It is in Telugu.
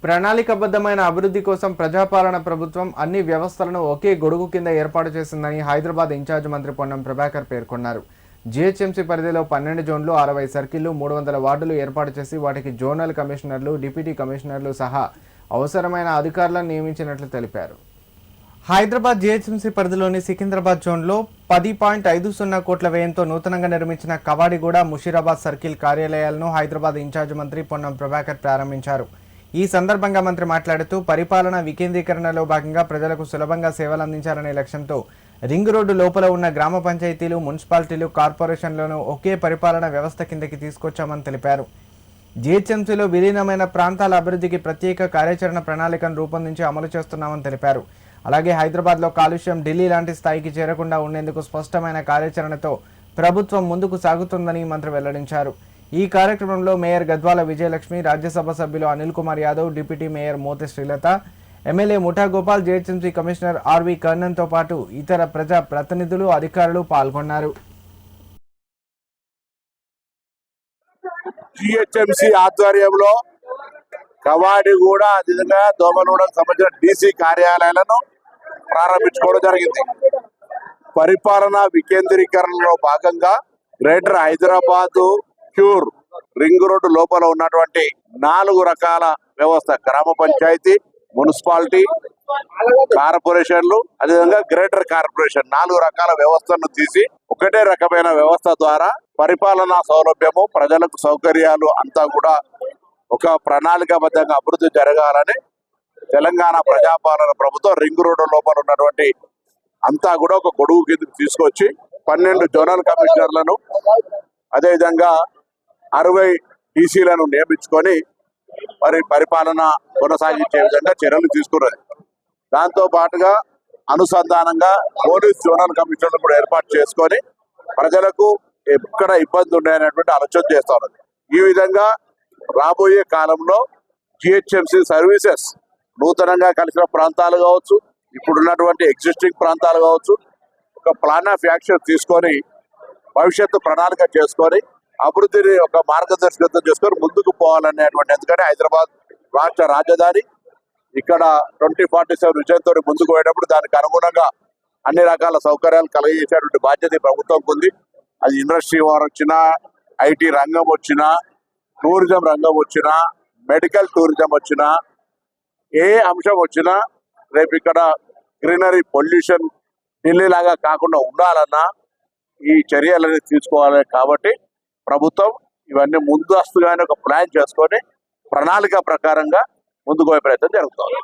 ప్రణాళికాబద్ధమైన అభివృద్ధి కోసం ప్రజాపాలన ప్రభుత్వం అన్ని వ్యవస్థలను ఒకే గొడుగు కింద ఏర్పాటు చేసిందని హైదరాబాద్ ఇన్ఛార్జ్ మంత్రి పొన్నం ప్రభాకర్ పేర్కొన్నారు. జీహెచ్ఎంసీ పరిధిలో 12 జోన్లు, 60 సర్కిళ్లు, 300 వార్డులు ఏర్పాటు చేసి వాటికి జోనల్ కమిషనర్లు, డిప్యూటీ కమిషనర్లు సహా అవసరమైన అధికారులను నియమించినట్లు తెలిపారు. హైదరాబాద్ జీహెచ్ఎంసీ పరిధిలోని సికింద్రాబాద్ జోన్లో 10.50 కోట్ల వ్యయంతో నూతనంగా నిర్మించిన కవాడిగూడ, ముషీరాబాద్ సర్కిల్ కార్యాలయాలను హైదరాబాద్ ఇన్ఛార్జ్ మంత్రి పొన్నం ప్రభాకర్ ప్రారంభించారు. ఈ సందర్భంగా మంత్రి మాట్లాడుతూ పరిపాలన వికేంద్రీకరణలో భాగంగా ప్రజలకు సులభంగా సేవలు అందించాలనే లక్ష్యంతో రింగ్ రోడ్డు లోపల ఉన్న గ్రామ పంచాయతీలు, మున్సిపాలిటీలు, కార్పొరేషన్లను ఒకే పరిపాలన వ్యవస్థ కిందకి తీసుకొచ్చామని తెలిపారు. జీహెచ్ఎంసీలో విలీనమైన ప్రాంతాల అభివృద్ధికి ప్రత్యేక కార్యాచరణ ప్రణాళికను రూపొందించి అమలు చేస్తున్నామని తెలిపారు. అలాగే హైదరాబాద్లో కాలుష్యం ఢిల్లీ లాంటి స్థాయికి చేరకుండా ఉండేందుకు స్పష్టమైన కార్యాచరణతో ప్రభుత్వం ముందుకు సాగుతుందని మంత్రి వెల్లడించారు. ఈ కార్యక్రమంలో మేయర్ గద్వాల విజయలక్ష్మి, రాజ్యసభ సభ్యులు Anil Kumar Yadav, deputy mayor Mothe Srilatha, MLA Mutha Gopal, GHMC commissioner R V కర్ణన్తో పాటు ఇతర ప్రజా ప్రతినిధులు, అధికారులు పాల్గొన్నారు. జీహెచ్ఎంసీ ఆధ్వర్యంలో కవాడిగూడ, అదేవిధంగా దోమలగూడకు సంబంధించిన డీసీ కార్యాలయాలను ప్రారంభించుకోవడం జరిగింది. పరిపాలన వికేంద్రీకరణలో భాగంగా greater Hyderabad cure ring road లోపల ఉన్నటువంటి 4 రకాల వ్యవస్థ, గ్రామ పంచాయతీ, మున్సిపాలిటీ, కార్పొరేషన్లు, అదేవిధంగా గ్రేటర్ కార్పొరేషన్ 4 రకాల వ్యవస్థలను తీసి ఒకటే రకమైన వ్యవస్థ ద్వారా పరిపాలనా సౌలభ్యము, ప్రజలకు సౌకర్యాలు అంతా కూడా ఒక ప్రణాళికాబద్ధంగా అభివృద్ధి జరగాలని తెలంగాణ ప్రజాపాలన ప్రభుత్వం రింగ్ రోడ్డు లోపల ఉన్నటువంటి అంతా కూడా ఒక గొడుగు కిందకి తీసుకొచ్చి 12 జోనల్ కమిషనర్లను, అదేవిధంగా 60 టీసీలను నియమించుకొని మరి పరిపాలన కొనసాగించే విధంగా చర్యలు తీసుకున్నది. దాంతో పాటుగా అనుసంధానంగా పోలీస్ జోనల్ కమిషనర్లు కూడా ఏర్పాటు చేసుకొని ప్రజలకు ఎక్కడ ఇబ్బంది ఉన్నాయనేటువంటి ఆలోచన చేస్తా ఉన్నది. ఈ విధంగా రాబోయే కాలంలో జిహెచ్ఎంసీ సర్వీసెస్ నూతనంగా కలిసిన ప్రాంతాలు కావచ్చు, ఇప్పుడున్నటువంటి ఎగ్జిస్టింగ్ ప్రాంతాలు కావచ్చు, ఒక ప్లాన్ ఆఫ్ యాక్షన్ తీసుకొని భవిష్యత్తు ప్రణాళిక చేసుకొని అభివృద్ధిని ఒక మార్గదర్శకత్వం చేసుకొని ముందుకు పోవాలనేటువంటి, ఎందుకంటే హైదరాబాద్ రాష్ట్ర రాజధాని, ఇక్కడ 2047 విజయంతో ముందుకు పోయేటప్పుడు దానికి అనుగుణంగా అన్ని రకాల సౌకర్యాలు కలిగజేసేటువంటి బాధ్యత ప్రభుత్వంకు ఉంది. అది ఇండస్ట్రీ వారు వచ్చినా, ఐటీ రంగం వచ్చినా, టూరిజం రంగం వచ్చినా, మెడికల్ టూరిజం వచ్చినా, ఏ అంశం వచ్చినా రేపు ఇక్కడ గ్రీనరీ, పొల్యూషన్ ఢిల్లీ లాగా కాకుండా ఉండాలన్నా ఈ చర్యలని తీసుకోవాలి. కాబట్టి ప్రభుత్వం ఇవన్నీ ముందస్తుగానే ఒక ప్లాన్ చేసుకొని ప్రణాళిక ప్రకారంగా ముందుకు పోయే ప్రయత్నం జరుగుతుంది.